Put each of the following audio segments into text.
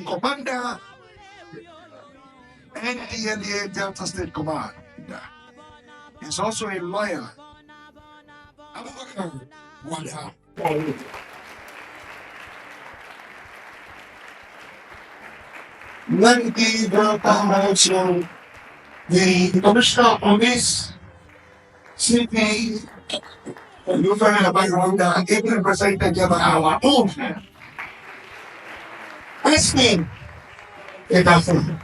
Commander, NDLEA Delta State Command. He's also a lawyer. WADA. Let me welcome also the Commissioner of Police, CP, Lieutenant Bayrona, even represented by our own. Let's name it after.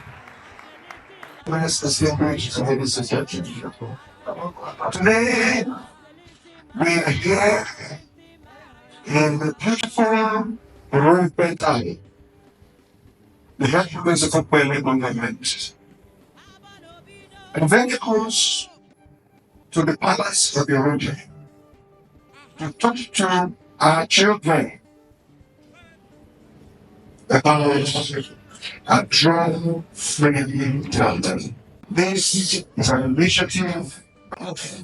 Let's distinguish ladies and gentlemen. Today, we are here in the beautiful Royal Valley. The headquarters of Aquarium Government, and very close to the palace of the region, to talk to our children about a drug-free town. This is an initiative of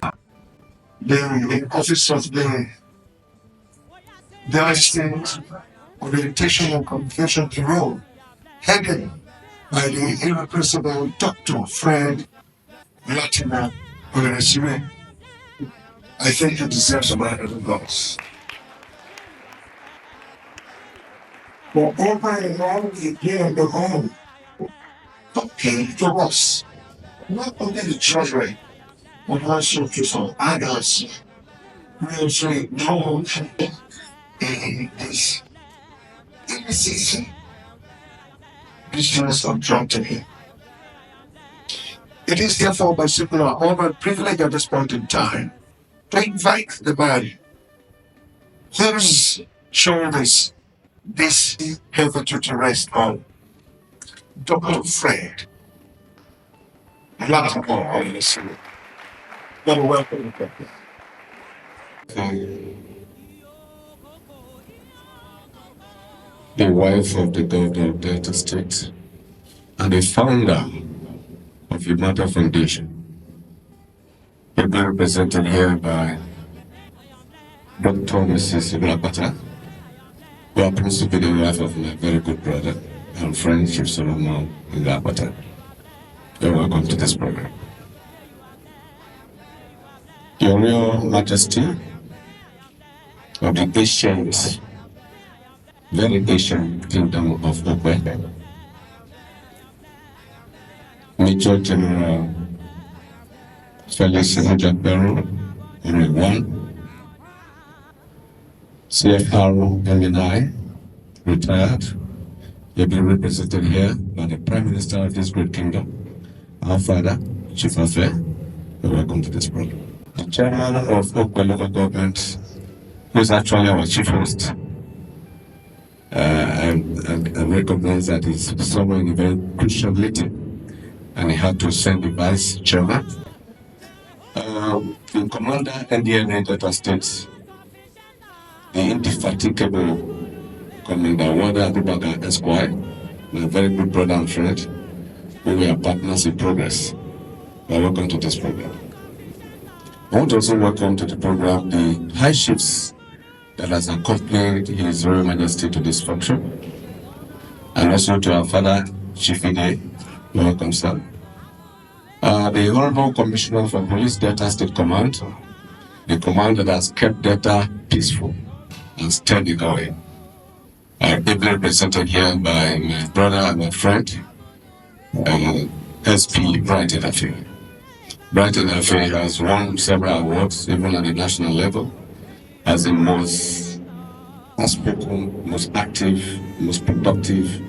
the Office of the State Orientation and Communication Bureau, headed by the irrepressible Dr. Fred Latina Oresime. I think you deserve some round of applause. For over a long year and a half, talking to us, not only the children, but also to some adults, we also know in this season, business of drug taking. It is therefore by simple honor and privilege at this point in time to invite the man whose shoulders this hitherto to rest on, Dr. Fred Latina Oresime. Welcome. The wife of the governor of Delta State and the founder of the WADA Foundation, ably represented here by Dr. Mrs. Ibrahim, who happens to be the wife of my very good brother and friend, Chief Solomon Ibrahim. You're welcome to this program. Your Royal Majesty of the ancient, very ancient kingdom of Okwe, Major General Felix Ojapero, One, CFR MNI, retired. You've been represented here by the Prime Minister of this great kingdom, our father, Chief Affair. You're welcome to this program. The chairman of Okwe local government, who is actually our chief host, and recognize that he's somewhere in a very crucial meeting, and he had to send the vice chairman. The commander NDLEA Delta State, the indefatigable Commander WADA Abubakar Esquire, my very good brother and friend, who we are partners in progress. Welcome to this program. I want to also welcome to the program the high chiefs that has accompanied His Royal Majesty to this function, and also to our father, Chief Ide. Welcome, sir. The Honorable Commissioner for Police Delta State Command, the command that has kept Delta peaceful and steady going. ably represented here by my brother and my friend, SP Bright Edafe. Bright Edafe has won several awards, even at the national level, as the most outspoken, most active, most productive,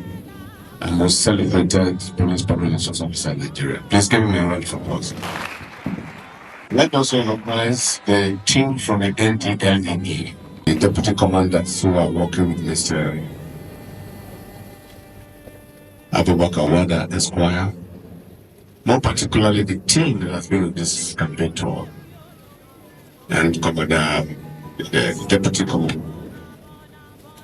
and most celebrated police public relations officer in Nigeria. Please give him a round of applause. Let me also recognize the team from the NDLEA, the deputy commanders who are working with Mr. Abubakar WADA Esquire, more particularly the team that has been with this campaign tour, and Commander, the deputy commander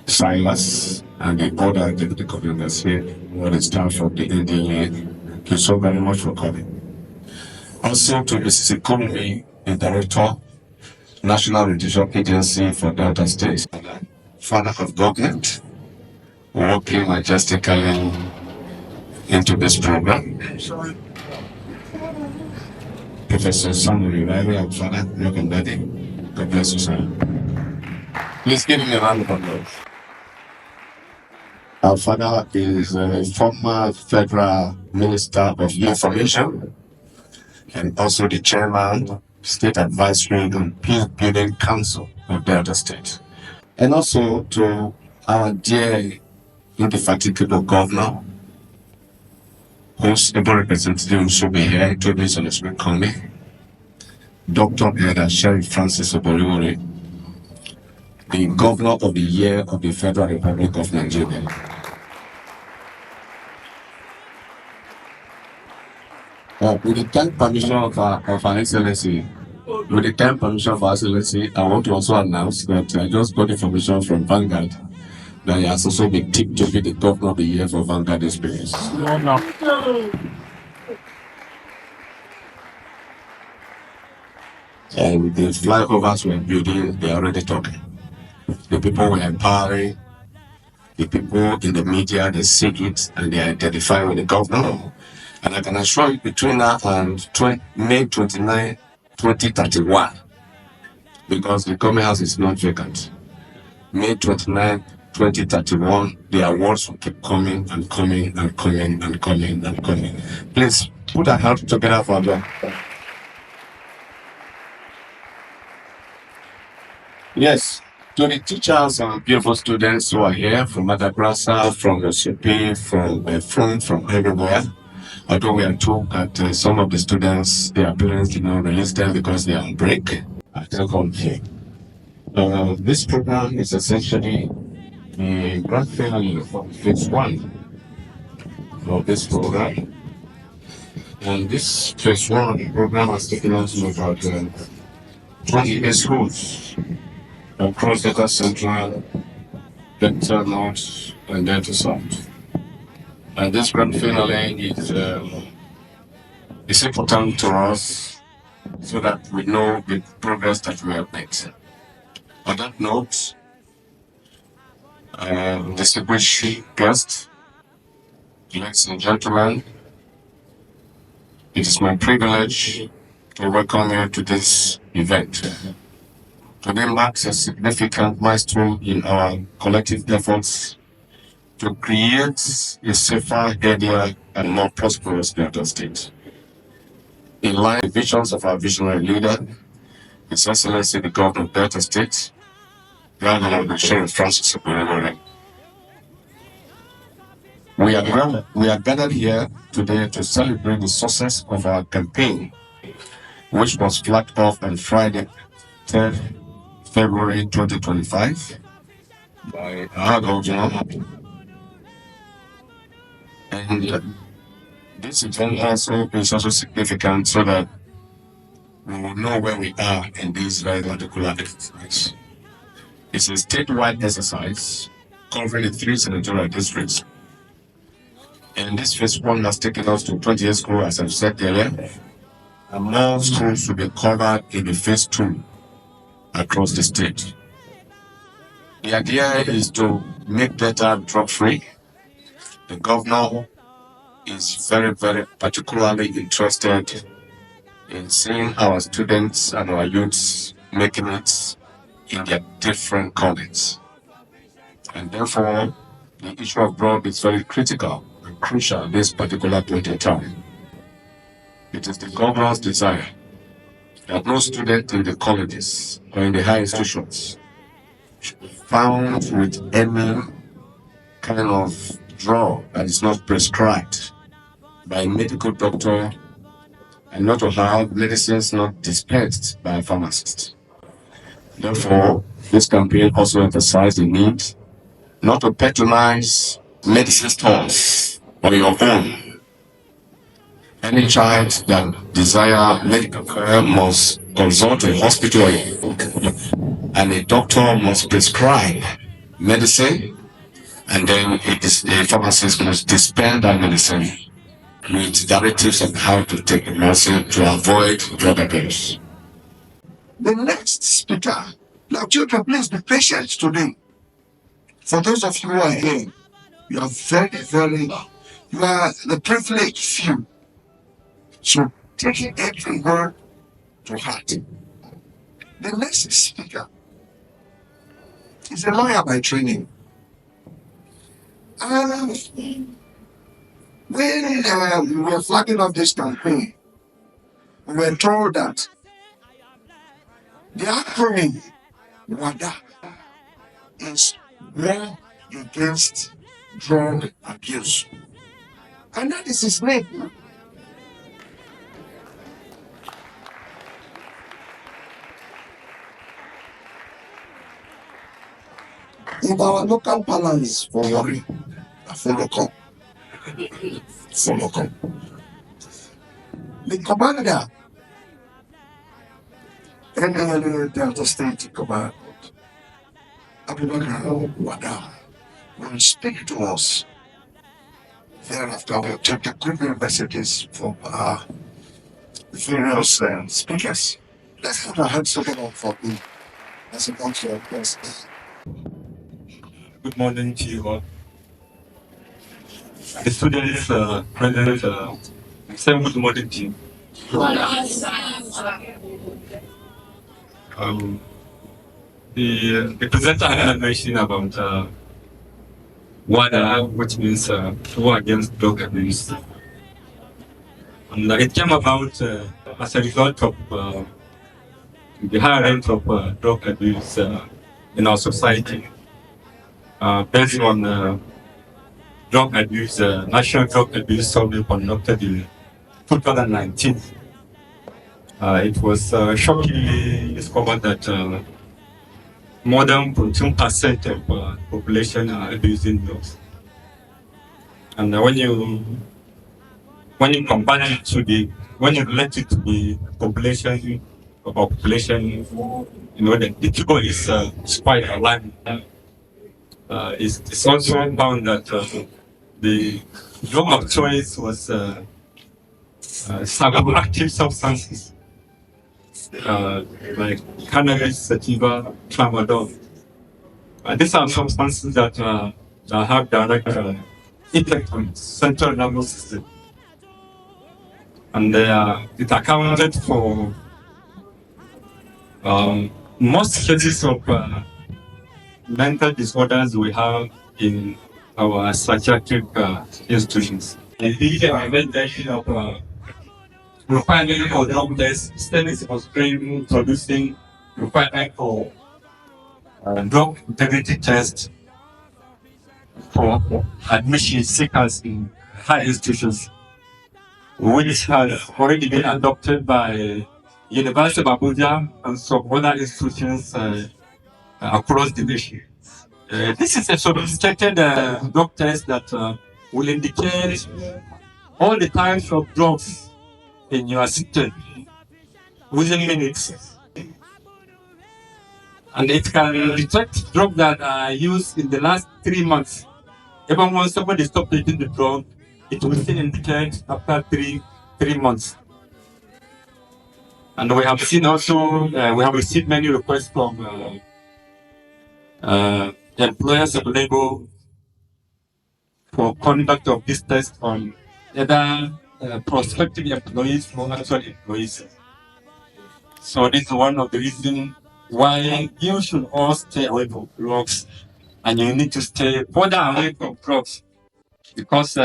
Silas, and the other deputy commanders here, who are the staff of the NDLEA. Thank you so very much for coming. Also to Mrs. Economy, the Director, National Religious Agency for Delta State, Father of Government, working majestically into this program. Professor Samuel Riley, our father, welcome daddy. God bless you, sir. Please give him a round of applause. Our father is a former federal minister of information and also the chairman, State Advisory and Peace Building Council of Delta State. And also to our dear indefatigable governor, whose able representative should be here, introduced on his coming, Dr. Eda Sheriff Francis Oboriwori, the Governor of the Year of the Federal Republic of Nigeria. With the kind permission of our Excellency, I want to also announce that I just got information from Vanguard that he has also been tipped to be the Governor of the Year for Vanguard Experience. No. And the flyovers we're building, they're already talking. The people we're empowering, the people in the media, they see it and they identify with the governor. And I can assure you, between now and May 29, 2031, because the Coming House is not vacant, May 29, 2031, the awards will keep coming and coming and coming and coming and coming. Please put our hands together for them. Yes, to the teachers and beautiful students who are here from Madagascar, from the CP, from everywhere. Although we are told that some of the students, their parents did not release them because they are on break. I still come here. This program is essentially the grand finale of phase 1 of this program. And this phase 1 of the program has taken us to about 28 schools across Delta Central, Delta North, and Delta South. And this grand finale is important to us so that we know the progress that we have made. On that note, distinguished guests, ladies and gentlemen, it is my privilege to welcome you to this event. Today marks a significant milestone in our collective efforts to create a safer, healthier, and more prosperous Delta State. In line with the visions of our visionary leader, His Excellency the Governor of Delta State, Grand Honorable Sheriff Francis Oboriwori. We are gathered here today to celebrate the success of our campaign, which was flagged off on Friday, 3rd February 2025 by our governor. And this event is also significant so that we will know where we are in this very particular exercise. It's a statewide exercise covering the 3 senatorial districts. And this phase 1 has taken us to 28 schools, as I've said earlier, and more schools will be covered in the phase 2 across the state. The idea is to make Delta drug-free. The governor is very, very particularly interested in seeing our students and our youths making it in their different callings. And therefore, the issue of drug is very critical and crucial at this particular point in time. It is the governor's desire that no student in the colleges or in the higher institutions should be found with any kind of drug that is not prescribed by a medical doctor and not to have medicines not dispensed by a pharmacist. Therefore, this campaign also emphasized the need not to patronize medicine stores on your own. Any child that desire medical care must consult a hospital and a doctor must prescribe medicine, and then a pharmacist must dispense that medicine with directives on how to take the medicine to avoid drug abuse. The next speaker, now children, please be patient today. For those of you who are here, you are you are the privileged few. So taking every word to heart. The next speaker is a lawyer by training. And when we were flagging off this campaign, we were told that the acronym WADA is War Against Drug Abuse. And that is his name. In our local balance for worry, follow come. The commander, NDLEA Delta State Command, WADA, will speak to us. Thereafter, we'll take the good messages from our various speakers. Let's have a hand together for me as a bunch of guests. Good morning to you all. The students present, say good morning to you. The presenter had mentioned about WADA, which means War Against Drug Abuse. And it came about as a result of the high rate of drug abuse in our society. Based on drug abuse, National Drug Abuse Survey conducted in 2019. It was shockingly discovered that more than 14% of population are abusing drugs. And when you compare it to when you relate it to the population, you know, the figure is quite alarming. It's also found that the drug of choice was psychoactive substances like cannabis, sativa, tramadol. These are substances that have direct effect on central nervous system, and it accounted for most cases of mental disorders we have in our psychiatric institutions. The implementation of requirement for drug tests, studies was producing requirement for drug integrity test for admission seekers in high institutions, which has already been adopted by University of Abuja and some other institutions across the nation. This is a sophisticated drug test that will indicate all the types of drugs in your system within minutes. And it can detect drugs that are used in the last 3 months. Even when somebody stops taking the drug, it will still indicate after three months. And we have seen also, we have received many requests from employers of labor for conduct of this test on either prospective employees or actual employees. So this is one of the reasons why you should all stay away from drugs and you need to stay further away from drugs because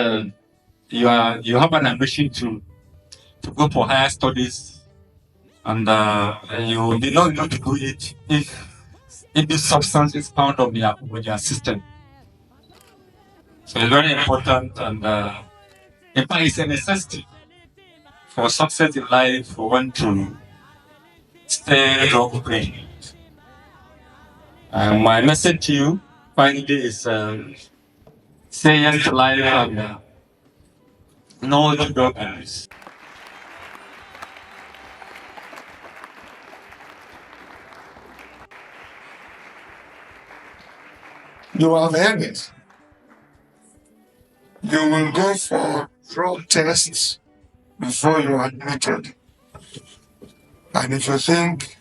you have an ambition to go for higher studies, and you did not know to do it if this substance is found on your system. So it's very important, and in fact, it's a necessity for success in life for one to stay drug free. My message to you finally is say yes to life and no to drug abuse. You have heard it. You will go for drug tests before you are admitted. And if you think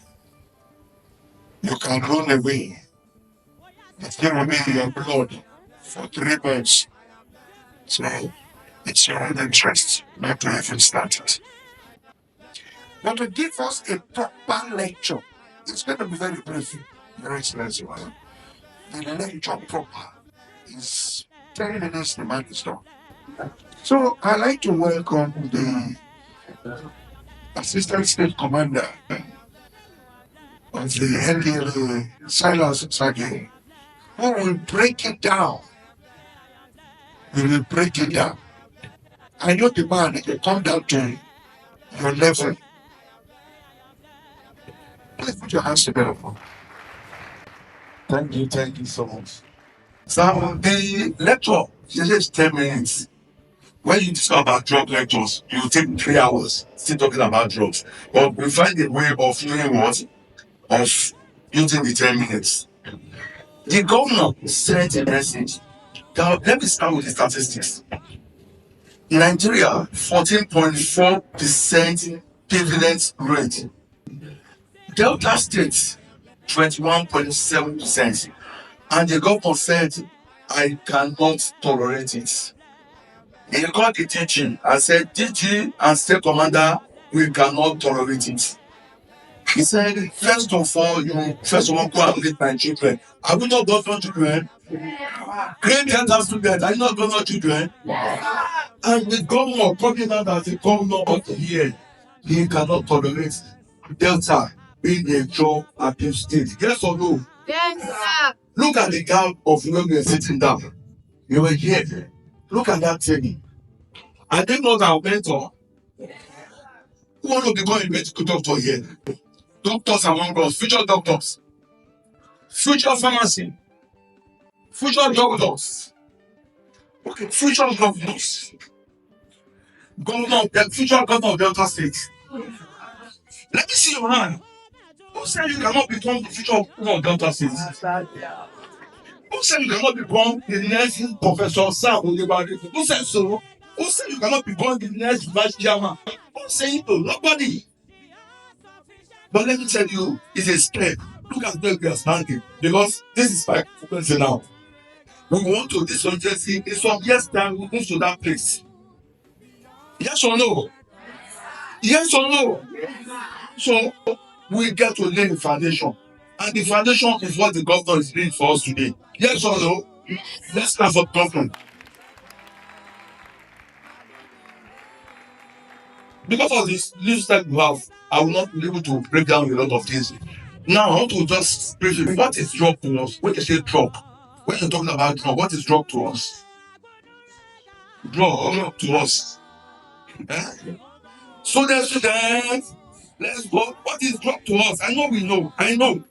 you can run away, it's going to be in your blood for 3 months. So it's your own interest not to even start it. But to give us a proper lecture, it's going to be very brief, very expensive. The lecture proper is 10 minutes to make it stop. So I'd like to welcome the Assistant State Commander of the NDLEA, Silas Sagi, who will break it down. We will break it down. I know the man will come down to your level. Please put your hands together. Thank you so much. So the lecture is 10 minutes. When you discuss about drug lectures, you take 3 hours still talking about drugs. But we find a way of doing what? Of using the 10 minutes. The governor sent a message. Now, let me start with the statistics. Nigeria, 14.4% prevalence rate. Delta State, 21.7%. And the governor said, I cannot tolerate it. He got the teaching and said, DG and state commander, we cannot tolerate it. He said, first of all, go and meet my children. Are we not government children? Great dental students, are you not government children? And the governor, coming out as the governor of the year, he cannot tolerate Delta being a drug abuse state. Yes or no? Yes, sir. Look at the gap of when we were sitting down. You were here. Look at that thing. I didn't know our mentor. Who want to become a medical doctor here? Doctors among us, future doctors, future pharmacy, future doctors, okay, future governors, future governor of Delta State. Let me see your hand. Who said you cannot become the future governor of Delta State? Who said you cannot become the next Professor Sam Olebade? Who said so? Who said you cannot become the next vice chairman? Who said it? Nobody. But let me tell you, it's a step. Look at where we are standing. Because this is my frequency now. We want to this urgency. In some years' time, we move to that place. Yes or no? Yes or no? So we get to lay the foundation. And the foundation is what the governor is doing for us today. Yes or no? Let's start for government. Because of this little step we have, I will not be able to break down a lot of things. Now, I want to just briefly, what is drug to us? When you say drug, when you're talking about drug, what is drug to us? Drug to us. Eh? So then, students, let's go. What is drug to us? I know we know. I know.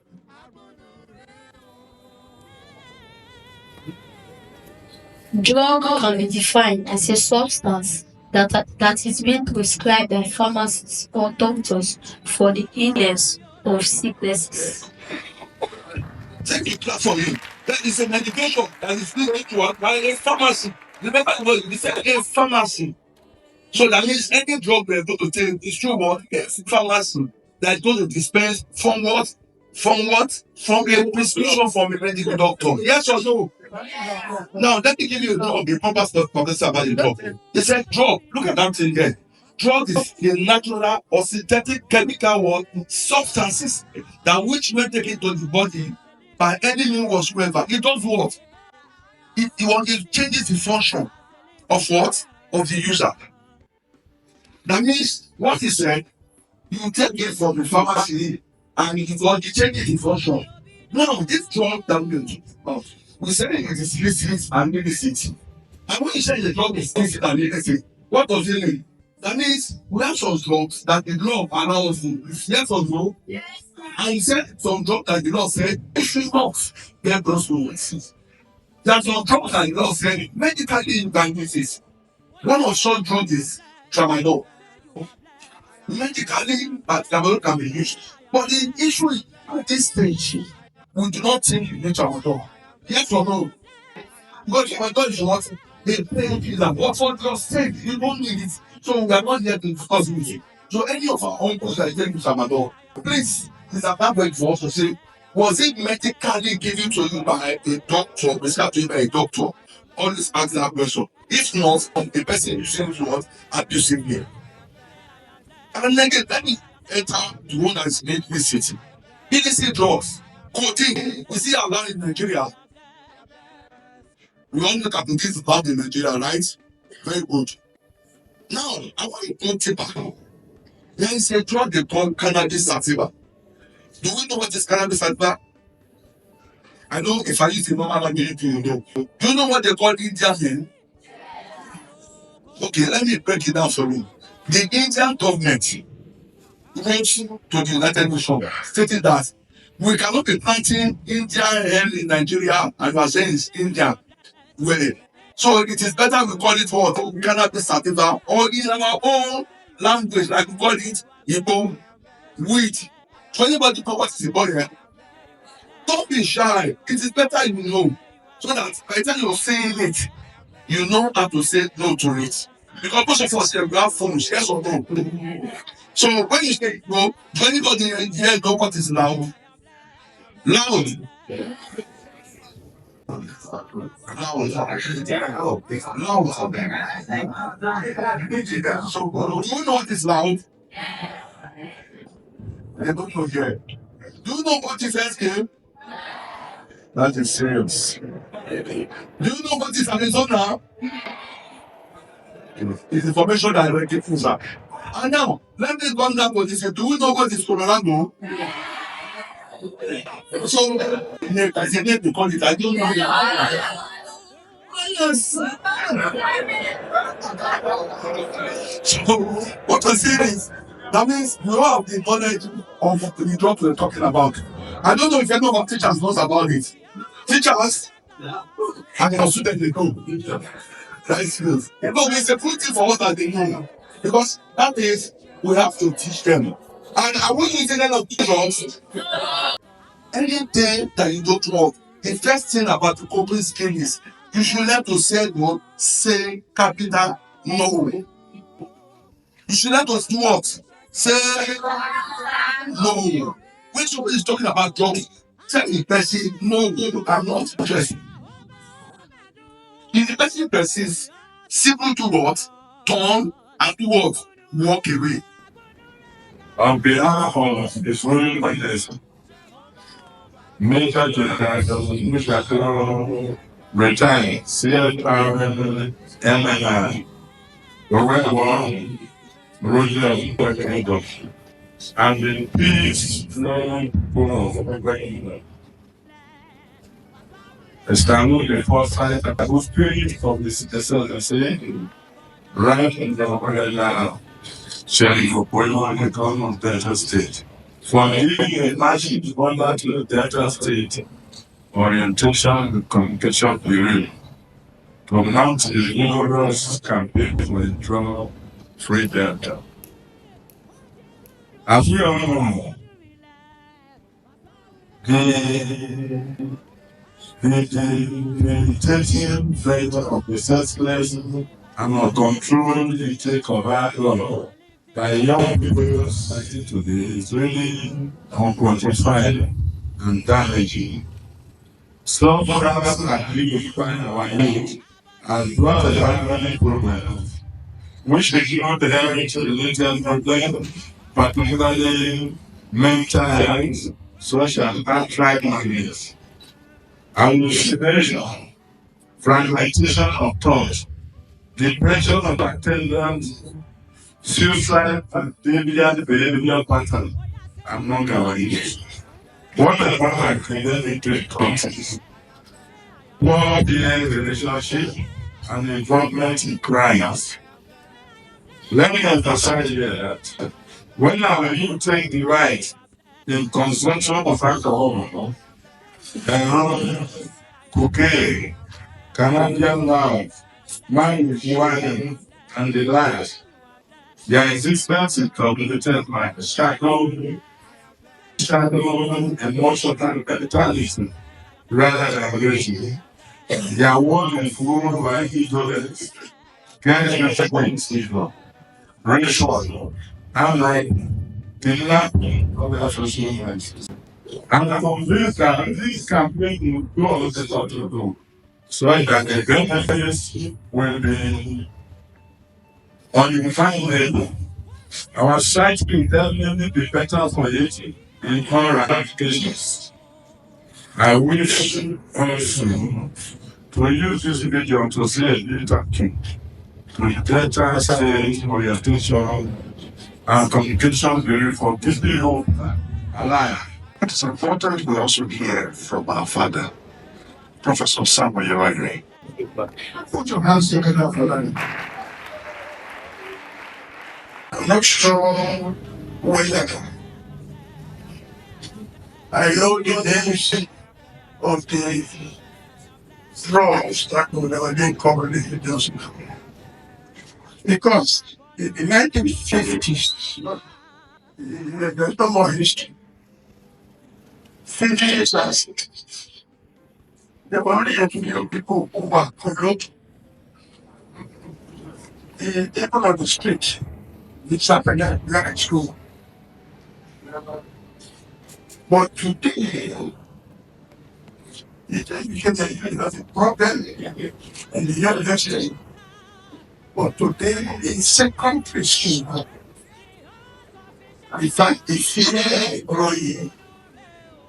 Drug can be defined as a substance that is being prescribed by pharmacists or doctors for the illness or sicknesses. Take it clap for me. That is a medication that is being to by a pharmacy. Remember, we said a pharmacy. So that means any drug we're going to take is through what? A pharmacy that is going to dispense from what? From what? From a prescription from a medical doctor. Yes or no? Now, let me give you a proper stuff about the drug. They said drug. Look at that thing there. Drug is a natural or synthetic chemical substances that which when taken to the body by any means whatsoever, it does what? it changes the function of what? Of the user. That means what he said, you take it from the pharmacy and it changes the function. Now, this drug that we talk about, we say it is illicit and illicit. And when you say the drug is illicit and illicit, what does it mean? That means we have some drugs that the law allows you. Yes or no? Yes. And he said some drugs that the law said it should not get those drugs. There are some drugs that the law said medically you can use it. One of such drugs is tramadol. Medically, tramadol can be used. But the issue is at this stage, we do not think you need tramadol. Yes or no? Because tramadol is what? The painkiller. What for God's sake? You don't need it. So we are not here to discuss with you. So any of our uncles that are taking tramadol, please, it's at that point for us to say, was it medically given to you by a doctor, prescribed to you by a doctor? Always ask that question. If not, the person seems what? Abusively. And then let me enter the one that is made illicit. Illicit drugs, cocaine, we see a lot in Nigeria. We all look at this about in Nigeria, right? Very good. Now, I want to go deeper. There is a drug they call cannabis sativa. Do we know what is cannabis sativa? I know if I use the normal language, you know. Do you know what they call Indian hen? Okay, let me break it down for you. The Indian government went to the United Nations stating that we cannot be planting Indian hen in Nigeria and we are saying it's Indian. Well, so it is better we call it what? Cannabis sativa, or in our own language, like we call it Igbo weed. So anybody know what is Igbo here? Don't be shy. It is better you know. So that by the time you're saying it, you know how to say no to it. Because most of us we have phones, yes or no? So when you say no, do anybody here know what is loud? Loud. Loud. So do you know what is loud? I don't know yet. Do you know what is SK? That is serious. Do you know what is Arizona? It's information that I already give you. And now, let me come down to this. Do we know what is Colorado? So, I said, let me call it. I don't know. Yes. So, what I'm saying is, that means you have the knowledge of the drug we're talking about. I don't know if any of our teachers knows about it. Teachers and your students, they go. That is good. But it's a good thing for us that they know. Because that is, we have to teach them. And I want you to tell them drugs. Anything that you don't want, the first thing about the coping skill is you should learn to say no, say capital no. You should learn to do what? Say no. When somebody is talking about drugs, tell the person, no, I'm not interested. If the person persists, simply do what? Turn and do what? Walk away. On behalf of the foreign leaders, major generals, retain, CFR, MNI, the Red One, Roger, and the peace flowing for establish the foresight and the spirit of the citizen, right in the world now, sharing for Pueblo of Delta State. For giving a massive honor to the Delta State orientation and communication bureau to mount the rigorous campaign for the drug-free Delta. As we all know, the intention fate of the senseless and uncontrolled intake of alcohol by young people society today is really unquantified and damaging. Some products are define our youth as well as family programs, which ignore the health-related problems, particularly mental health, social and tribe marriage, hallucination, fragmentation of thought, depression of attendance, suicide and deviant behavioral pattern among our youth. What about academic difficulties, poor peer relationship, and involvement in crimes? Let me emphasize here that when our youth take the right in consumption of alcohol, heroin, cocaine, Canadian love, marijuana, and the like, their existence is calculated by shadow, emotional capitalism rather than reason. Their world is ruled by ignorance, consequence, racial, and kidnapping of the associations. And I'm convinced that this campaign will go the lot to do so that the benefits will be on unified level. Our site will definitely be better for it in all ramifications. I wish also to use this video to say a little to better state orientation and communication very for this people alive. It is important we also hear from our father, Professor Samuel Yoagre. Put your hands together for that. I'm not sure whether I know the names of the drugs that were being covered in the news. Because in the 1950s, there's no more history. 50s and 60s, there were only a few people who were corrupt, even on the street. It's happened at black school. But today, it became a problem in the university. But today, in secondary school, in fact, the fear growing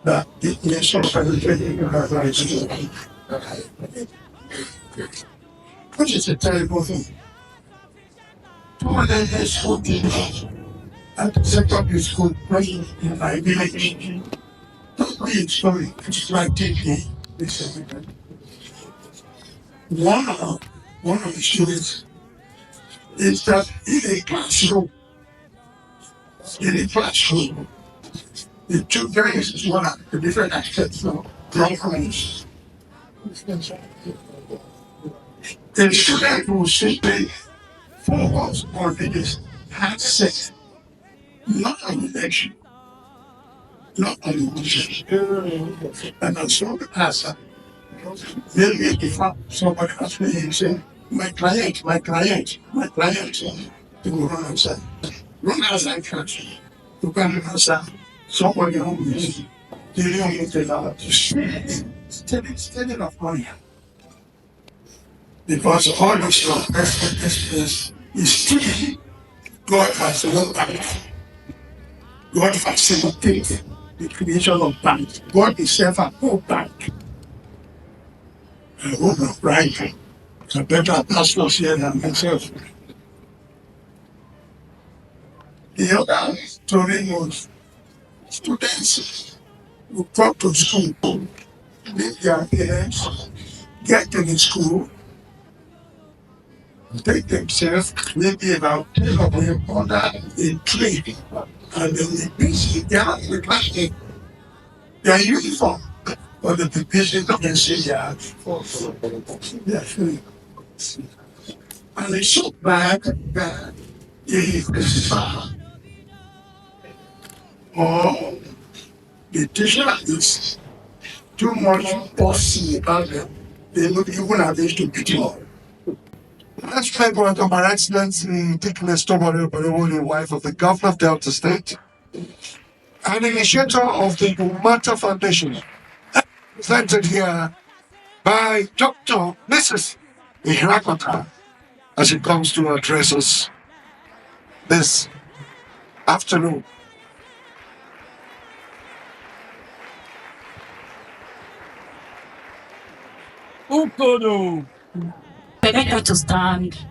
that the nation penetrating which is a terrible thing. 200 years school teachers at secondary school present in my village. Don't be a story, it's like taking this. One of the students is that in a classroom, the two guys is one of the different aspects of drunkenness. The student will simply focus on this handset, not on the action, not on the emotion. And as soon as maybe if somebody asks me and say, my client, they will run outside. Run outside first. You can answer somebody who is dealing with a lot of stealing of money. Because all this stuff is stealing. God has no bank. God facilitated the creation of banks. God himself had no bank. I hope I'm right. So better pastors here than myself. The other story was students who come to school, leave their parents, get to the school, take themselves, maybe about 10 of them under a tree, and then they busy with like their uniform, but they be busy against their food. And it's so bad that if it's or the teacher is too much bossy about them, they would even have this to beat you up. Let's play one of my Excellency Dickless Tomori, the wife of the Governor of Delta State, and initiator of the Umata Foundation, presented here by Dr. Mrs. Ihrakota, as it comes to address us this afternoon. Permit me to stand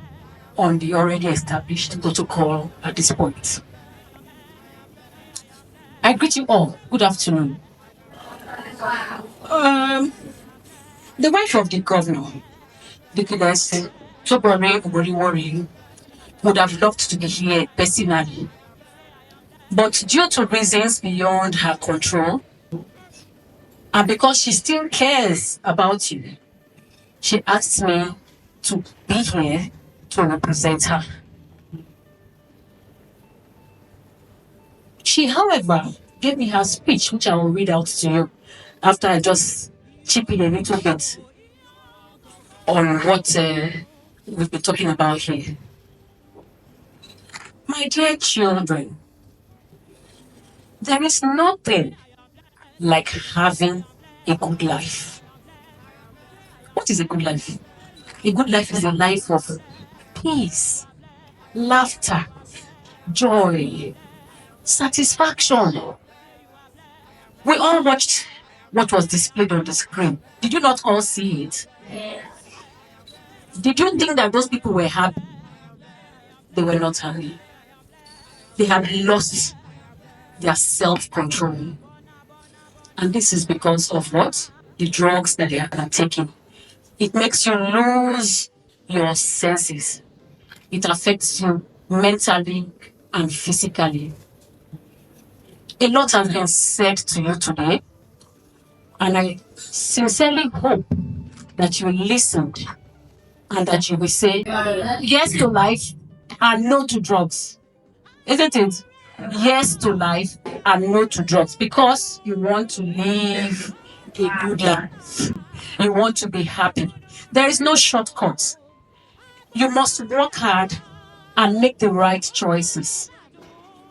on the already established protocol at this point. I greet you all. Good afternoon. The wife of the governor, Dickiness Tobore Uboriwori, would have loved to be here personally. But due to reasons beyond her control, and because she still cares about you, she asked me to be here to represent her. She, however, gave me her speech, which I will read out to you after I just chip in a little bit on what we've been talking about here. My dear children, there is nothing like having a good life. What is a good life? A good life is a life of peace, laughter, joy, satisfaction. We all watched what was displayed on the screen. Did you not all see it? Did you think that those people were happy? They were not happy. They had lost their self-control. And this is because of what? The drugs that they are taking. It makes you lose your senses. It affects you mentally and physically. A lot has been said to you today, and I sincerely hope that you listened and that you will say yes to life and no to drugs. Isn't it? Yes to life and no to drugs, because you want to live a good life. You want to be happy. There is no shortcut. You must work hard and make the right choices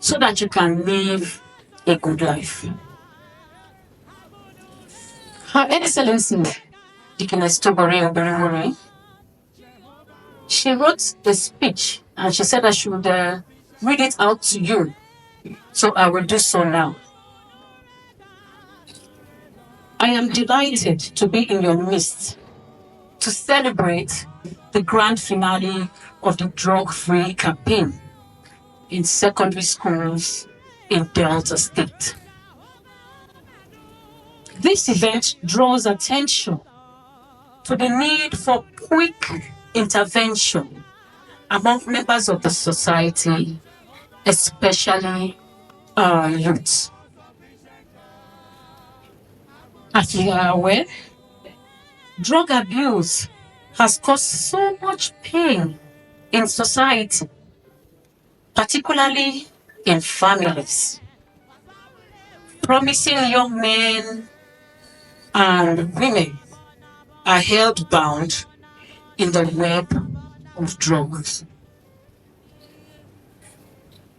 so that you can live a good life. Her Excellency, Dickiness Tobore Uboriwori, she wrote the speech and she said I should read it out to you. So I will do so now. I am delighted to be in your midst to celebrate the grand finale of the drug-free campaign in secondary schools in Delta State. This event draws attention to the need for quick intervention among members of the society, especially our youth. As we are aware, drug abuse has caused so much pain in society, particularly in families. Promising young men and women are held bound in the web of drugs.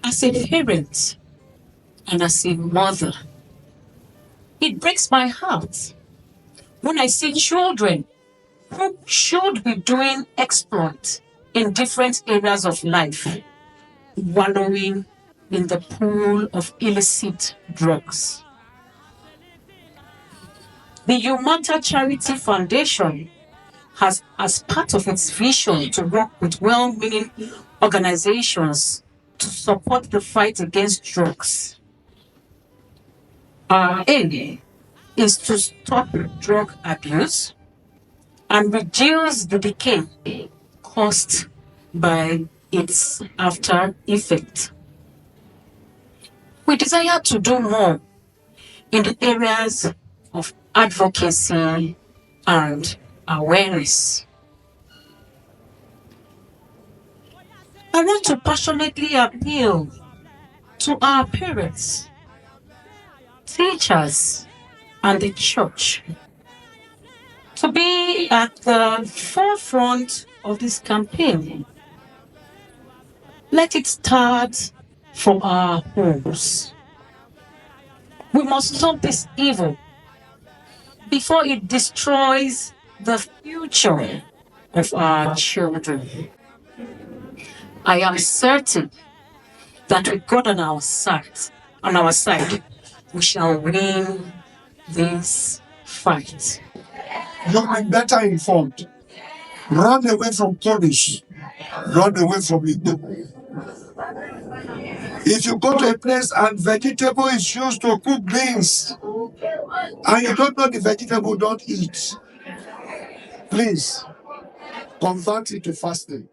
As a parent and as a mother, it breaks my heart when I see children who should be doing exploits in different areas of life, wallowing in the pool of illicit drugs. The Humata Charity Foundation has, as part of its vision to work with well-meaning organizations to support the fight against drugs. Our aim is to stop drug abuse and reduce the decay caused by its after effect. We desire to do more in the areas of advocacy and awareness. I want to passionately appeal to our parents, teachers, and the church to be at the forefront of this campaign. Let it start from our homes. We must stop this evil before it destroys the future of our children. I am certain that with God on our side, we shall win this fight. You'll be better informed. Run away from porridge. Run away from it. If you go to a place and vegetable is used to cook beans, and you don't know the vegetable, don't eat. Please convert it to fasting.